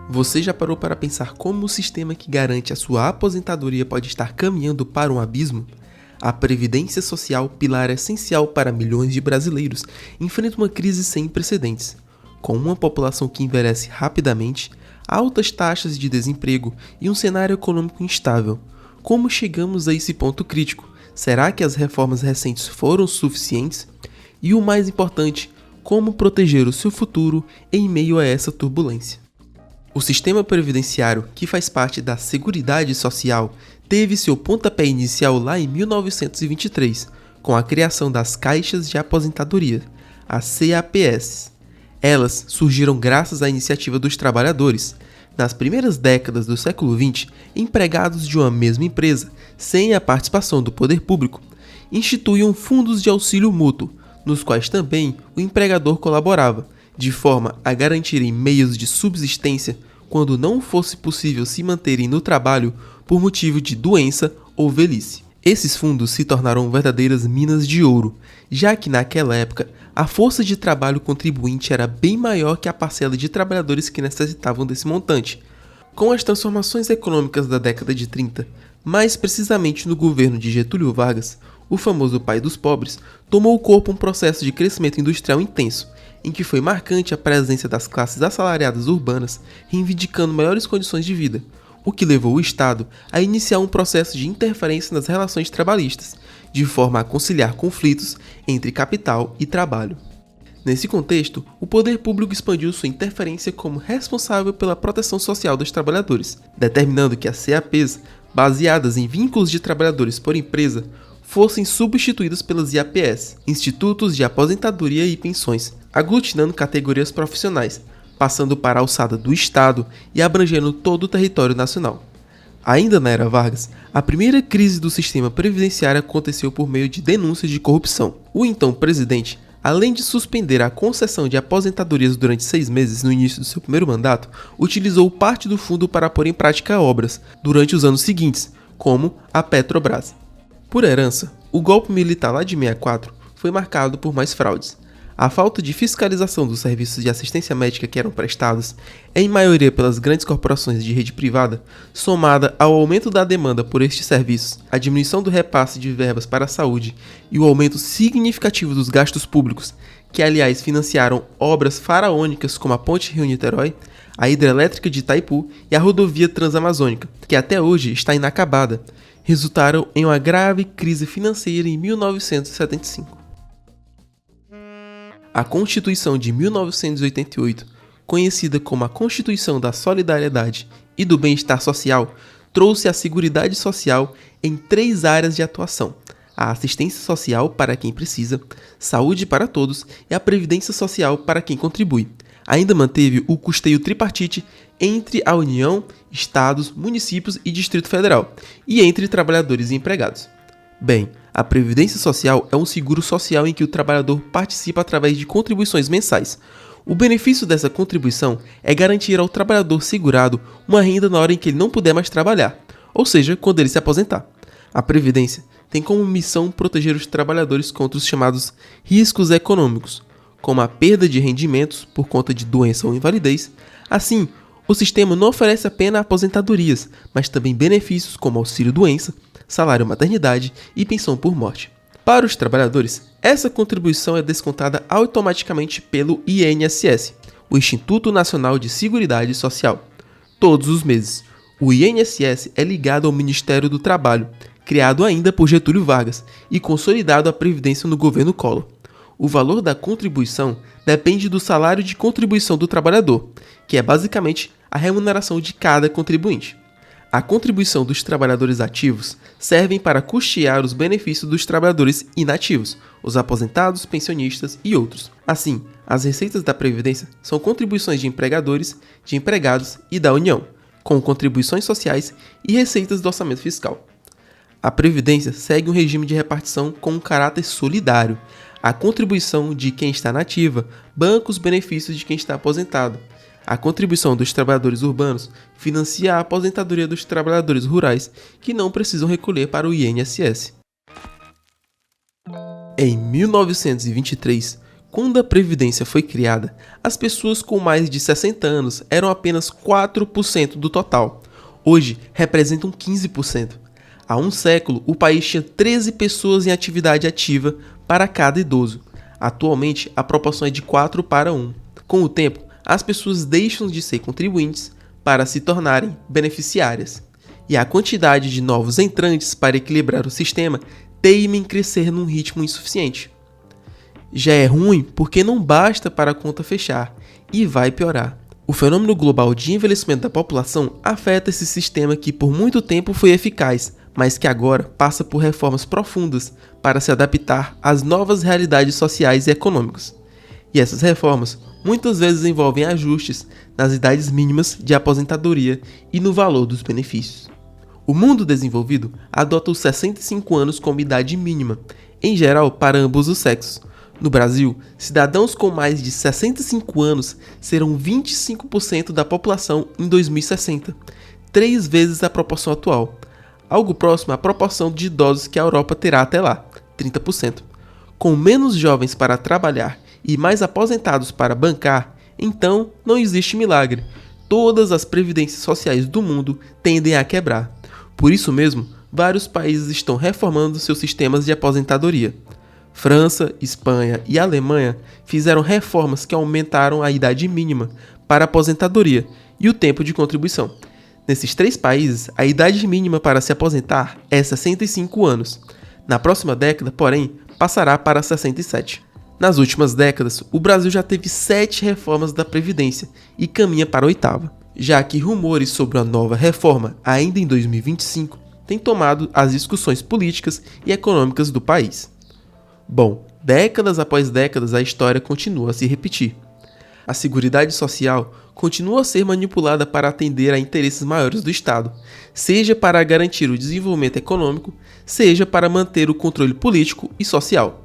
Você já parou para pensar como o sistema que garante a sua aposentadoria pode estar caminhando para um abismo? A Previdência Social, pilar essencial para milhões de brasileiros, enfrenta uma crise sem precedentes. Com uma população que envelhece rapidamente, altas taxas de desemprego e um cenário econômico instável. Como chegamos a esse ponto crítico? Será que as reformas recentes foram suficientes? E o mais importante, como proteger o seu futuro em meio a essa turbulência? O sistema previdenciário, que faz parte da Seguridade Social, teve seu pontapé inicial lá em 1923, com a criação das Caixas de Aposentadoria, as CAPS. Elas surgiram graças à iniciativa dos trabalhadores. Nas primeiras décadas do século XX, empregados de uma mesma empresa, sem a participação do poder público, instituíam fundos de auxílio mútuo, nos quais também o empregador colaborava, de forma a garantirem meios de subsistência quando não fosse possível se manterem no trabalho por motivo de doença ou velhice. Esses fundos se tornaram verdadeiras minas de ouro, já que naquela época a força de trabalho contribuinte era bem maior que a parcela de trabalhadores que necessitavam desse montante. Com as transformações econômicas da década de 30, mais precisamente no governo de Getúlio Vargas, o famoso pai dos pobres, tomou corpo um processo de crescimento industrial intenso, em que foi marcante a presença das classes assalariadas urbanas reivindicando maiores condições de vida, o que levou o Estado a iniciar um processo de interferência nas relações trabalhistas, de forma a conciliar conflitos entre capital e trabalho. Nesse contexto, o poder público expandiu sua interferência como responsável pela proteção social dos trabalhadores, determinando que as CAPs, baseadas em vínculos de trabalhadores por empresa, fossem substituídas pelas IAPS, Institutos de Aposentadoria e Pensões, aglutinando categorias profissionais, passando para a alçada do Estado e abrangendo todo o território nacional. Ainda na era Vargas, a primeira crise do sistema previdenciário aconteceu por meio de denúncias de corrupção. O então presidente, além de suspender a concessão de aposentadorias durante 6 meses no início do seu primeiro mandato, utilizou parte do fundo para pôr em prática obras durante os anos seguintes, como a Petrobras. Por herança, o golpe militar lá de 64 foi marcado por mais fraudes. A falta de fiscalização dos serviços de assistência médica que eram prestados, em maioria pelas grandes corporações de rede privada, somada ao aumento da demanda por estes serviços, a diminuição do repasse de verbas para a saúde e o aumento significativo dos gastos públicos, que aliás financiaram obras faraônicas como a Ponte Rio-Niterói, a hidrelétrica de Itaipu e a rodovia Transamazônica, que até hoje está inacabada, resultaram em uma grave crise financeira em 1975. A Constituição de 1988, conhecida como a Constituição da Solidariedade e do Bem-Estar Social, trouxe a Seguridade Social em 3 áreas de atuação: a assistência social para quem precisa, saúde para todos e a previdência social para quem contribui. Ainda manteve o custeio tripartite entre a União, Estados, municípios e Distrito Federal, e entre trabalhadores e empregados. Bem, a Previdência Social é um seguro social em que o trabalhador participa através de contribuições mensais. O benefício dessa contribuição é garantir ao trabalhador segurado uma renda na hora em que ele não puder mais trabalhar, ou seja, quando ele se aposentar. A Previdência tem como missão proteger os trabalhadores contra os chamados riscos econômicos, como a perda de rendimentos por conta de doença ou invalidez. Assim, o sistema não oferece apenas aposentadorias, mas também benefícios como auxílio-doença, salário-maternidade e pensão por morte. Para os trabalhadores, essa contribuição é descontada automaticamente pelo INSS, o Instituto Nacional de Seguridade Social, todos os meses. O INSS é ligado ao Ministério do Trabalho, criado ainda por Getúlio Vargas e consolidado a Previdência no governo Collor. O valor da contribuição depende do salário de contribuição do trabalhador, que é basicamente a remuneração de cada contribuinte. A contribuição dos trabalhadores ativos serve para custear os benefícios dos trabalhadores inativos, os aposentados, pensionistas e outros. Assim, as receitas da Previdência são contribuições de empregadores, de empregados e da União, com contribuições sociais e receitas do orçamento fiscal. A Previdência segue um regime de repartição com um caráter solidário. A contribuição de quem está na ativa banca os benefícios de quem está aposentado. A contribuição dos trabalhadores urbanos financia a aposentadoria dos trabalhadores rurais que não precisam recolher para o INSS. Em 1923, Quando a Previdência foi criada, as pessoas com mais de 60 anos eram apenas 4% do total. Hoje, representam 15%. Há um século, o país tinha 13 pessoas em atividade ativa para cada idoso. Atualmente, a proporção é de 4 para 1. Com o tempo, as pessoas deixam de ser contribuintes para se tornarem beneficiárias. E a quantidade de novos entrantes para equilibrar o sistema teima em crescer num ritmo insuficiente. Já é ruim porque não basta para a conta fechar e vai piorar. O fenômeno global de envelhecimento da população afeta esse sistema que por muito tempo foi eficaz, mas que agora passa por reformas profundas para se adaptar às novas realidades sociais e econômicas. E essas reformas muitas vezes envolvem ajustes nas idades mínimas de aposentadoria e no valor dos benefícios. O mundo desenvolvido adota os 65 anos como idade mínima, em geral para ambos os sexos. No Brasil, cidadãos com mais de 65 anos serão 25% da população em 2060, 3 vezes a proporção atual, algo próximo à proporção de idosos que a Europa terá até lá, 30%. Com menos jovens para trabalhar e mais aposentados para bancar, então não existe milagre. Todas as previdências sociais do mundo tendem a quebrar. Por isso mesmo, vários países estão reformando seus sistemas de aposentadoria. França, Espanha e Alemanha fizeram reformas que aumentaram a idade mínima para a aposentadoria e o tempo de contribuição. Nesses 3 países, a idade mínima para se aposentar é 65 anos. Na próxima década, porém, passará para 67. Nas últimas décadas, o Brasil já teve 7 reformas da Previdência e caminha para a 8ª, já que rumores sobre a nova reforma, ainda em 2025, têm tomado as discussões políticas e econômicas do país. Bom, décadas após décadas a história continua a se repetir. A Seguridade Social continua a ser manipulada para atender a interesses maiores do Estado, seja para garantir o desenvolvimento econômico, seja para manter o controle político e social.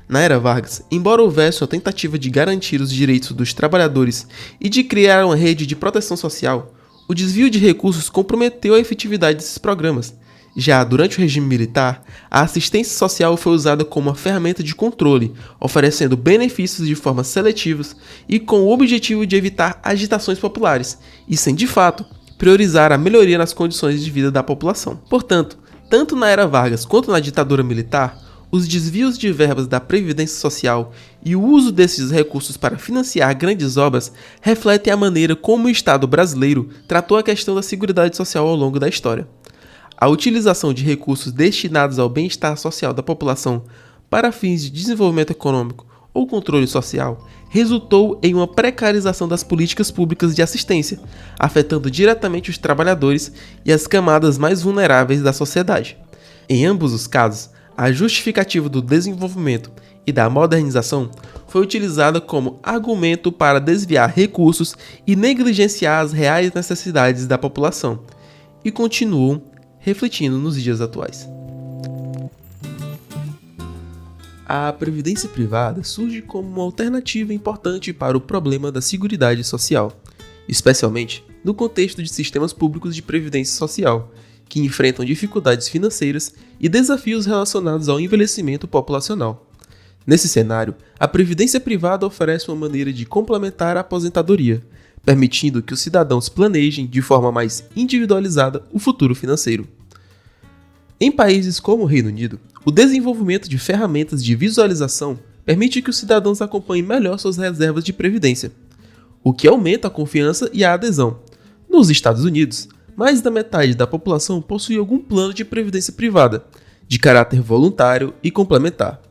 Na era Vargas, embora houvesse uma tentativa de garantir os direitos dos trabalhadores e de criar uma rede de proteção social, o desvio de recursos comprometeu a efetividade desses programas. Já durante o regime militar, a assistência social foi usada como uma ferramenta de controle, oferecendo benefícios de forma seletivas e com o objetivo de evitar agitações populares, e sem de fato priorizar a melhoria nas condições de vida da população. Portanto, tanto na era Vargas quanto na ditadura militar, os desvios de verbas da Previdência Social e o uso desses recursos para financiar grandes obras refletem a maneira como o Estado brasileiro tratou a questão da Seguridade Social ao longo da história. A utilização de recursos destinados ao bem-estar social da população para fins de desenvolvimento econômico ou controle social resultou em uma precarização das políticas públicas de assistência, afetando diretamente os trabalhadores e as camadas mais vulneráveis da sociedade. Em ambos os casos, a justificativa do desenvolvimento e da modernização foi utilizada como argumento para desviar recursos e negligenciar as reais necessidades da população, e continuam refletindo nos dias atuais. A previdência privada surge como uma alternativa importante para o problema da Seguridade Social, especialmente no contexto de sistemas públicos de previdência social, que enfrentam dificuldades financeiras e desafios relacionados ao envelhecimento populacional. Nesse cenário, a previdência privada oferece uma maneira de complementar a aposentadoria, permitindo que os cidadãos planejem de forma mais individualizada o futuro financeiro. Em países como o Reino Unido, o desenvolvimento de ferramentas de visualização permite que os cidadãos acompanhem melhor suas reservas de previdência, o que aumenta a confiança e a adesão. Nos Estados Unidos, mais da metade da população possui algum plano de previdência privada, de caráter voluntário e complementar.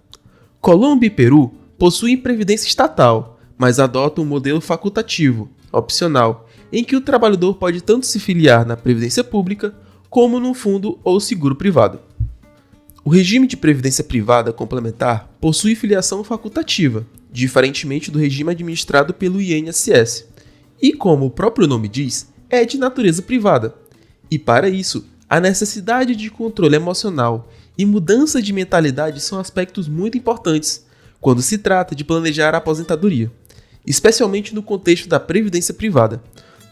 Colômbia e Peru possuem previdência estatal, mas adotam um modelo facultativo, opcional, em que o trabalhador pode tanto se filiar na previdência pública como num fundo ou seguro privado. O regime de previdência privada complementar possui filiação facultativa, diferentemente do regime administrado pelo INSS, e como o próprio nome diz, é de natureza privada. E para isso, a necessidade de controle emocional e mudança de mentalidade são aspectos muito importantes quando se trata de planejar a aposentadoria, especialmente no contexto da previdência privada.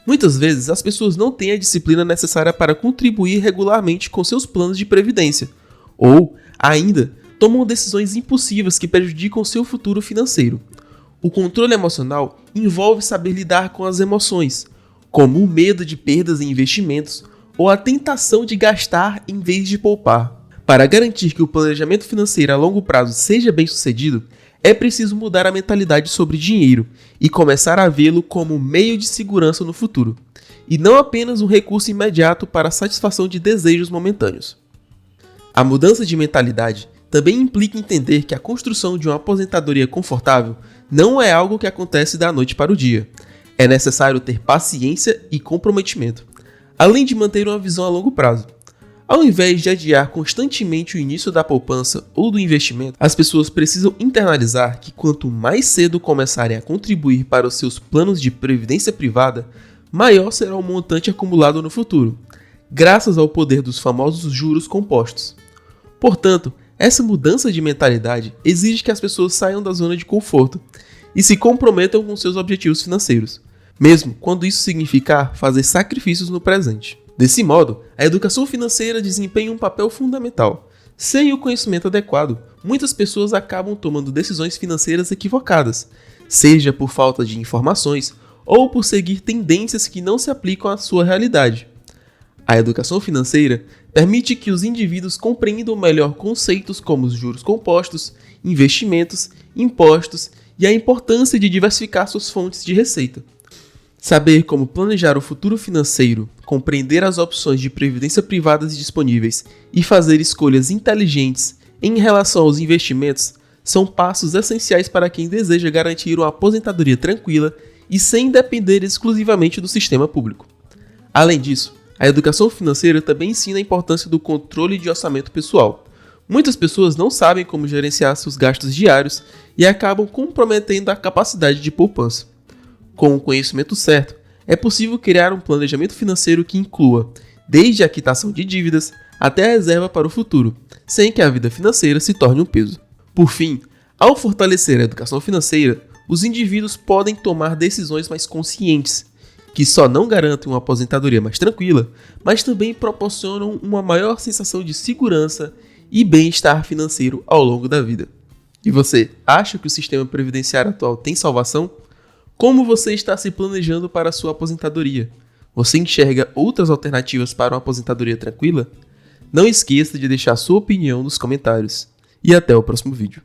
Muitas vezes, as pessoas não têm a disciplina necessária para contribuir regularmente com seus planos de previdência, ou, ainda, tomam decisões impulsivas que prejudicam seu futuro financeiro. O controle emocional envolve saber lidar com as emoções, como o medo de perdas em investimentos ou a tentação de gastar em vez de poupar. Para garantir que o planejamento financeiro a longo prazo seja bem-sucedido, é preciso mudar a mentalidade sobre dinheiro e começar a vê-lo como meio de segurança no futuro, e não apenas um recurso imediato para a satisfação de desejos momentâneos. A mudança de mentalidade também implica entender que a construção de uma aposentadoria confortável não é algo que acontece da noite para o dia. É necessário ter paciência e comprometimento, além de manter uma visão a longo prazo. Ao invés de adiar constantemente o início da poupança ou do investimento, as pessoas precisam internalizar que quanto mais cedo começarem a contribuir para os seus planos de previdência privada, maior será o montante acumulado no futuro, graças ao poder dos famosos juros compostos. Portanto, essa mudança de mentalidade exige que as pessoas saiam da zona de conforto e se comprometam com seus objetivos financeiros, mesmo quando isso significar fazer sacrifícios no presente. Desse modo, a educação financeira desempenha um papel fundamental. Sem o conhecimento adequado, muitas pessoas acabam tomando decisões financeiras equivocadas, seja por falta de informações ou por seguir tendências que não se aplicam à sua realidade. A educação financeira permite que os indivíduos compreendam melhor conceitos como os juros compostos, investimentos, impostos e a importância de diversificar suas fontes de receita. Saber como planejar o futuro financeiro, compreender as opções de previdência privadas disponíveis e fazer escolhas inteligentes em relação aos investimentos são passos essenciais para quem deseja garantir uma aposentadoria tranquila e sem depender exclusivamente do sistema público. Além disso, a educação financeira também ensina a importância do controle de orçamento pessoal. Muitas pessoas não sabem como gerenciar seus gastos diários e acabam comprometendo a capacidade de poupança. Com o conhecimento certo, é possível criar um planejamento financeiro que inclua desde a quitação de dívidas até a reserva para o futuro, sem que a vida financeira se torne um peso. Por fim, ao fortalecer a educação financeira, os indivíduos podem tomar decisões mais conscientes, que só não garantem uma aposentadoria mais tranquila, mas também proporcionam uma maior sensação de segurança e bem-estar financeiro ao longo da vida. E você, acha que o sistema previdenciário atual tem salvação? Como você está se planejando para a sua aposentadoria? Você enxerga outras alternativas para uma aposentadoria tranquila? Não esqueça de deixar sua opinião nos comentários. E até o próximo vídeo.